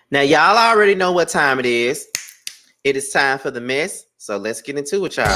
Now, y'all already know what time it is. It is time for the mess. So let's get into it, y'all.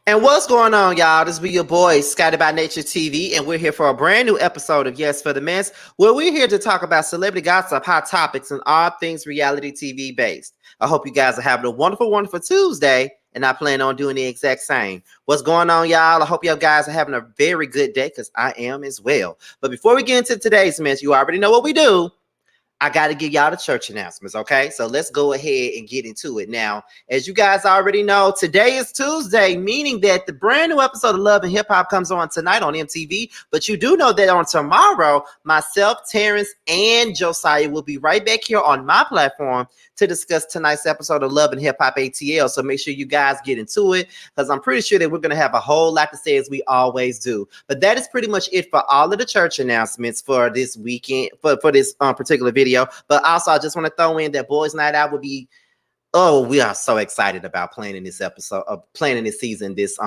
And what's going on, y'all? This be your boy, Scotty by Nature TV, and we're here for a brand new episode of Yes for the Mess, where we're here to talk about celebrity gossip, hot topics, and all things reality TV based. I hope you guys are having a wonderful, wonderful Tuesday, and I plan on doing the exact same. What's going on, y'all? I hope y'all guys are having a very good day, because I am as well. But before we get into today's mess, you already know what we do. I got to give y'all the church announcements, okay? So let's go ahead and get into it. Now, as you guys already know, today is Tuesday, meaning that the brand new episode of Love and Hip Hop comes on tonight on MTV. But you do know that on tomorrow, myself, Terrence, and Josiah will be right back here on my platform to discuss tonight's episode of Love and Hip Hop ATL. So make sure you guys get into it, because I'm pretty sure that we're going to have a whole lot to say, as we always do. But that is pretty much it for all of the church announcements for this weekend, for this particular video. But also, I just want to throw in that Boys Night Out will be, we are so excited about planning this episode, planning this season this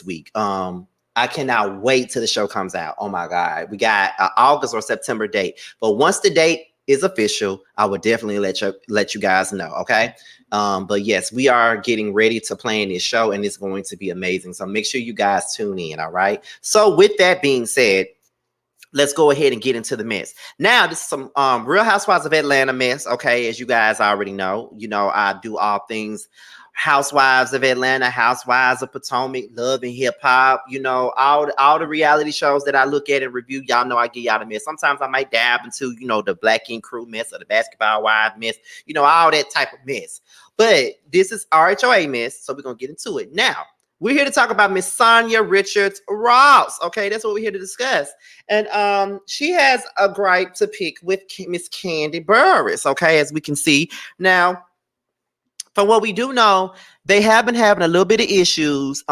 week. I cannot wait till the show comes out. Oh my God. We got August or September date. But once the date is official, I will definitely let you guys know. Okay. But yes, we are getting ready to plan this show, and it's going to be amazing. So make sure you guys tune in. All right. So with that being said, let's go ahead and get into the mess. Now, this is some Real Housewives of Atlanta mess. Okay, as you guys already know, I do all things Housewives of Atlanta, Housewives of Potomac, Love and Hip Hop. All the reality shows that I look at and review. Y'all know I give y'all the mess. Sometimes I might dab into the Black King Crew mess or the Basketball Wives mess. All that type of mess. But this is RHOA mess, so we're gonna get into it now. We're here to talk about Miss Sanya Richards Ross. Okay, that's what we're here to discuss. And she has a gripe to pick with Miss Kandi Burruss. Okay, as we can see. Now, from what we do know, they have been having a little bit of issues.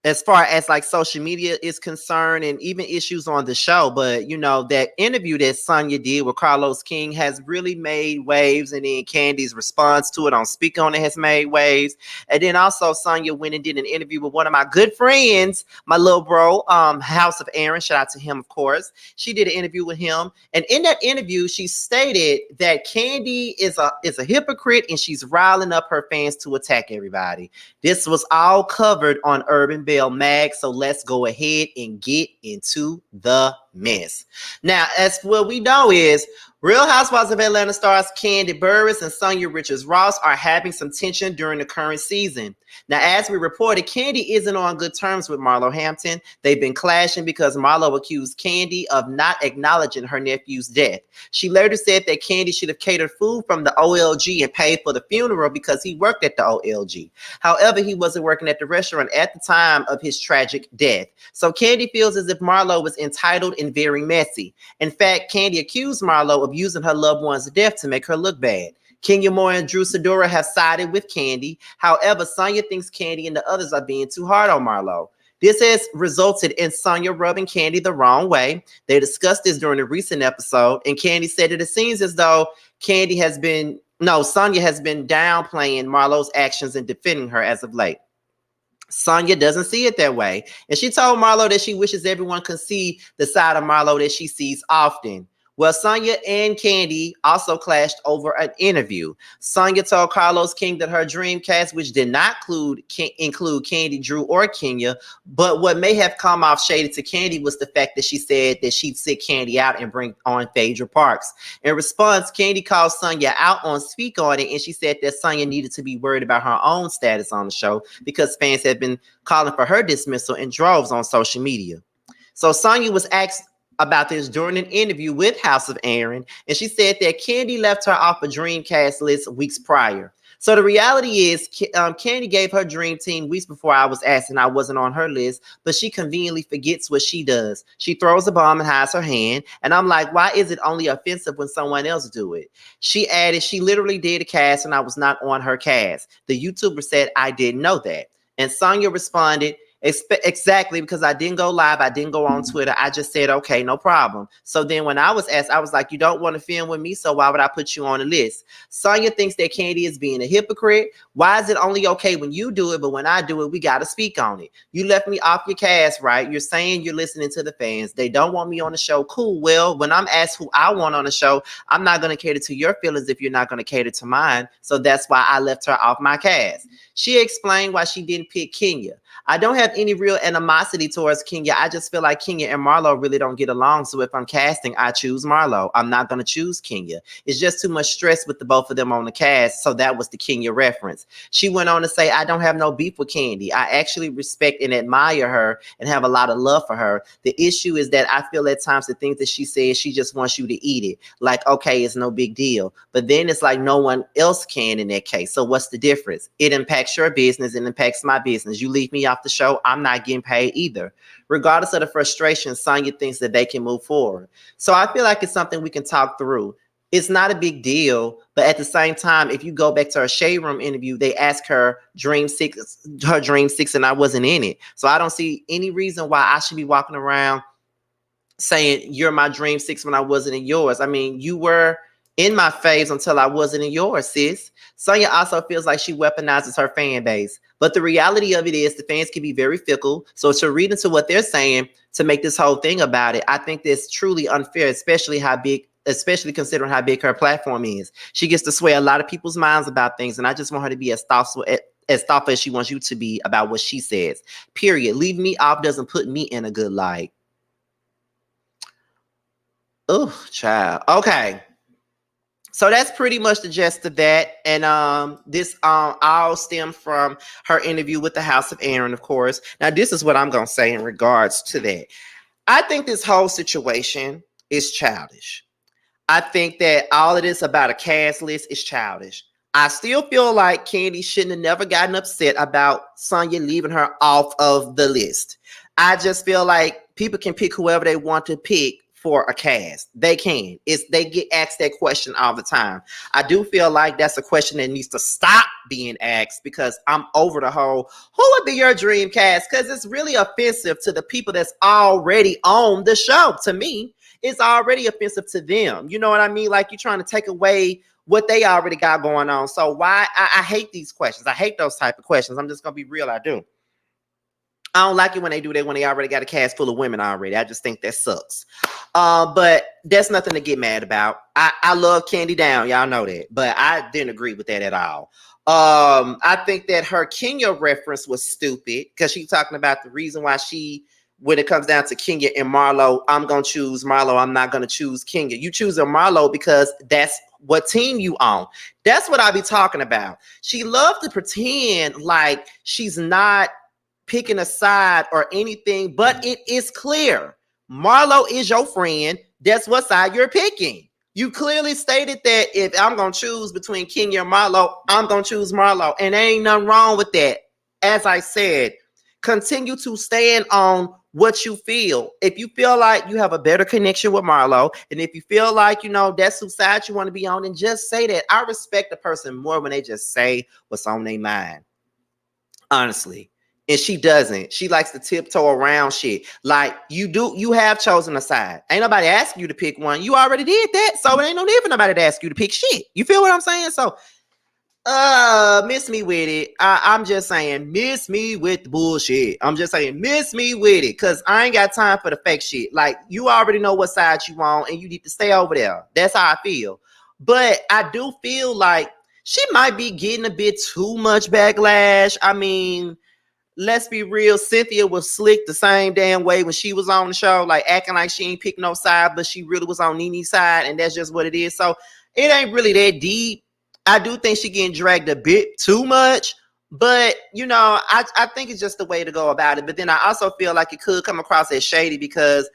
As far as like social media is concerned, and even issues on the show. But that interview that Sanya did with Carlos King has really made waves, and then Kandi's response to it on Speak On It has made waves. And then also Sanya went and did an interview with one of my good friends, my little bro, House of Aaron. Shout out to him, of course. She did an interview with him, and in that interview, she stated that Kandi is a hypocrite, and she's riling up her fans to attack everybody. This was all covered on Urban Bell Mag, so let's go ahead and get into the mess. Now, as what we know is Real Housewives of Atlanta stars Kandi Burruss and Sanya Richards Ross are having some tension during the current season. Now, as we reported, Kandi isn't on good terms with Marlo Hampton. They've been clashing because Marlo accused Kandi of not acknowledging her nephew's death. She later said that Kandi should have catered food from the OLG and paid for the funeral because he worked at the OLG. However, he wasn't working at the restaurant at the time of his tragic death. So Kandi feels as if Marlo was entitled and very messy. In fact, Kandi accused Marlo of using her loved one's death to make her look bad. Kenya Moore and Drew Sidora have sided with Kandi. However, Sanya thinks Kandi and the others are being too hard on Marlo. This has resulted in Sanya rubbing Kandi the wrong way. They discussed this during a recent episode, and Kandi said that it seems as though Sanya has been downplaying Marlo's actions and defending her as of late. Sanya doesn't see it that way, and she told Marlo that she wishes everyone could see the side of Marlo that she sees often. Well, Sanya and Kandi also clashed over an interview. Sanya told Carlos King that her dream cast, which did not include Kandi, Drew, or Kenya, but what may have come off shaded to Kandi was the fact that she said that she'd sit Kandi out and bring on Phaedra Parks. In response, Kandi called Sanya out on Speak On It, and she said that Sanya needed to be worried about her own status on the show because fans had been calling for her dismissal in droves on social media. So Sanya was asked about this during an interview with House of Aaron, and she said that Kandi left her off a Dreamcast list weeks prior. So the reality is, Kandi gave her dream team weeks before I was asked, and I wasn't on her list, but she conveniently forgets what she does. She throws a bomb and hides her hand, and I'm like, why is it only offensive when someone else do it? She added, she literally did a cast, and I was not on her cast. The YouTuber said, I didn't know that. And Sanya responded, Exactly, because I didn't go live. I didn't go on Twitter. I just said, okay, no problem. So then when I was asked, I was like, you don't want to film with me, so why would I put you on the list? Sonya thinks that Kandi is being a hypocrite. Why is it only okay when you do it, but when I do it, we got to speak on it? You left me off your cast, right? You're saying you're listening to the fans. They don't want me on the show. Cool. Well, when I'm asked who I want on the show, I'm not going to cater to your feelings if you're not going to cater to mine. So that's why I left her off my cast. She explained why she didn't pick Kenya. I don't have any real animosity towards Kenya. I just feel like Kenya and Marlo really don't get along. So if I'm casting, I choose Marlo. I'm not going to choose Kenya. It's just too much stress with the both of them on the cast. So that was the Kenya reference. She went on to say, I don't have no beef with Kandi. I actually respect and admire her and have a lot of love for her. The issue is that I feel at times the things that she says, she just wants you to eat it. Like, okay, it's no big deal. But then it's like no one else can in that case. So what's the difference? It impacts your business. It impacts my business. You leave me off the show, I'm not getting paid either. Regardless of the frustration, Sonya thinks that they can move forward. So I feel like it's something we can talk through. It's not a big deal, but at the same time, if you go back to her Shade Room interview, they asked her Dream Six, and I wasn't in it. So I don't see any reason why I should be walking around saying you're my Dream Six when I wasn't in yours. I mean, you were in my faves until I wasn't in yours, sis. Sonya also feels like she weaponizes her fan base. But the reality of it is the fans can be very fickle. So to read into what they're saying to make this whole thing about it, I think that's truly unfair, especially considering how big her platform is. She gets to sway a lot of people's minds about things. And I just want her to be as thoughtful as she wants you to be about what she says. Period. Leave me off doesn't put me in a good light. Oh, child. Okay. So that's pretty much the gist of that. And this all stemmed from her interview with the House of Aaron, of course. Now, this is what I'm going to say in regards to that. I think this whole situation is childish. I think that all of this about a cast list is childish. I still feel like Kandi shouldn't have never gotten upset about Sonya leaving her off of the list. I just feel like people can pick whoever they want to pick for a cast. They can. They get asked that question all the time. I do feel like that's a question that needs to stop being asked because I'm over the whole, who would be your dream cast? Because it's really offensive to the people that's already on the show. To me, it's already offensive to them. You know what I mean? Like you're trying to take away what they already got going on. So why? I hate these questions. I hate those type of questions. I'm just going to be real. I do. I don't like it when they do that when they already got a cast full of women already. I just think that sucks. But that's nothing to get mad about. I love Kandi down. Y'all know that. But I didn't agree with that at all. I think that her Kenya reference was stupid because she's talking about the reason why when it comes down to Kenya and Marlo, I'm going to choose Marlo. I'm not going to choose Kenya. You choose a Marlo because that's what team you on. That's what I be talking about. She loves to pretend like she's not picking a side or anything, but it is clear. Marlo is your friend. That's what side you're picking. You clearly stated that if I'm going to choose between Kenya and Marlo, I'm going to choose Marlo. And there ain't nothing wrong with that. As I said, continue to stand on what you feel. If you feel like you have a better connection with Marlo, and if you feel like, that's the side you want to be on, then just say that. I respect a person more when they just say what's on their mind. Honestly. And she doesn't. She likes to tiptoe around shit. Like you have chosen a side. Ain't nobody asking you to pick one. You already did that. So it ain't no need for nobody to ask you to pick shit. You feel what I'm saying? So miss me with it. I'm just saying, miss me with the bullshit. I'm just saying, miss me with it. Cause I ain't got time for the fake shit. Like you already know what side you want and you need to stay over there. That's how I feel. But I do feel like she might be getting a bit too much backlash. I mean, let's be real. Cynthia was slick the same damn way when she was on the show, like acting like she ain't picked no side, but she really was on Nene's side, and that's just what it is. So it ain't really that deep. I do think she getting dragged a bit too much, but I think it's just the way to go about it. But then I also feel like it could come across as shady because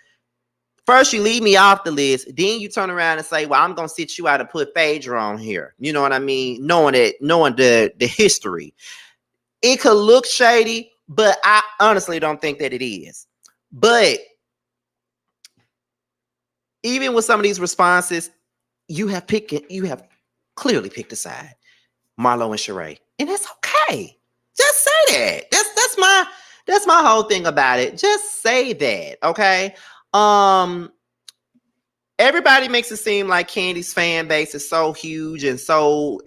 first you leave me off the list, then you turn around and say, well, I'm gonna sit you out and put Phaedra on here. You know what I mean? Knowing the history. It could look shady, but I honestly don't think that it is. But even with some of these responses, you have clearly picked a side, Marlo and Sheree, and that's okay. Just say that. That's my whole thing about it. Just say that, okay? Everybody makes it seem like Kandi's fan base is so huge and so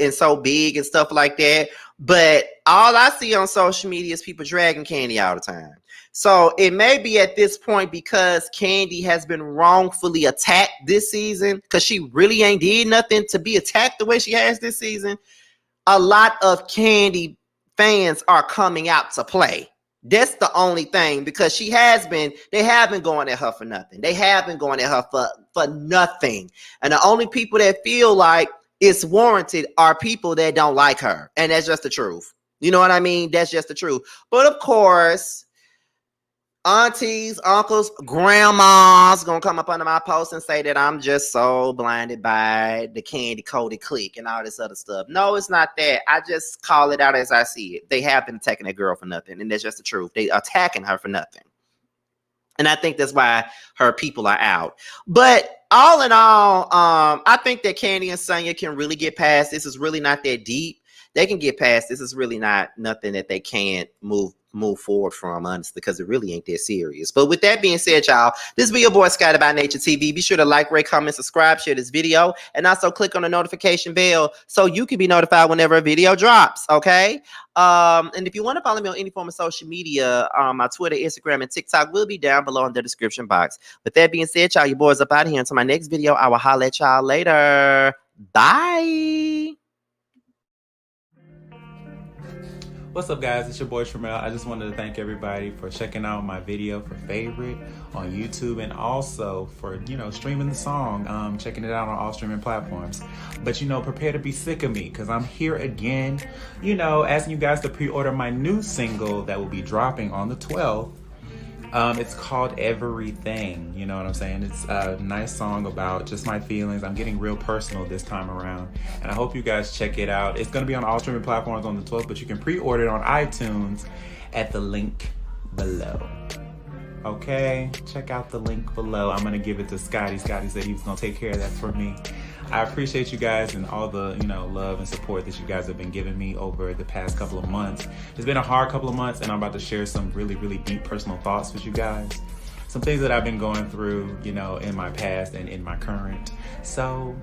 big and stuff like that. But all I see on social media is people dragging Kandi all the time. So it may be at this point because Kandi has been wrongfully attacked this season, because she really ain't did nothing to be attacked the way she has this season. A lot of Kandi fans are coming out to play. That's the only thing, because they have been going at her for nothing. They have been going at her for nothing. And the only people that feel like it's warranted are people that don't like her. And that's just the truth. You know what I mean? That's just the truth. But of course, aunties, uncles, grandmas gonna come up under my post and say that I'm just so blinded by the Kandi Cody clique and all this other stuff. No, it's not that. I just call it out as I see it. They have been attacking that girl for nothing, and that's just the truth. They attacking her for nothing. And I think that's why her people are out. But all in all, I think that Kandi and Sanya can really get past this. It's really not that deep. They can get past this. It's really not nothing that they can't move forward from, honestly, because it really ain't that serious. But with that being said, y'all, this be your boy Scotty by Nature TV. Be sure to like, rate, comment, subscribe, share this video, and also click on the notification bell so you can be notified whenever a video drops, okay? And if you want to follow me on any form of social media, my Twitter, Instagram, and TikTok will be down below in the description box. With that being said, y'all, your boys up out of here. Until my next video, I will holler at y'all later. Bye. What's up, guys? It's your boy Tramel. I just wanted to thank everybody for checking out my video for Favorite on YouTube, and also for, streaming the song, checking it out on all streaming platforms. But, prepare to be sick of me, because I'm here again, asking you guys to pre-order my new single that will be dropping on the 12th. It's called Everything, you know what I'm saying? It's a nice song about just my feelings. I'm getting real personal this time around, and I hope you guys check it out. It's gonna be on all streaming platforms on the 12th, but you can pre-order it on iTunes at the link below. Okay, check out the link below. I'm gonna give it to Scotty. Scotty said he was gonna take care of that for me. I appreciate you guys and all the, love and support that you guys have been giving me over the past couple of months. It's been a hard couple of months, and I'm about to share some really, really deep personal thoughts with you guys. Some things that I've been going through, in my past and in my current. So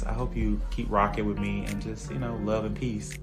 I hope you keep rocking with me, and just, love and peace.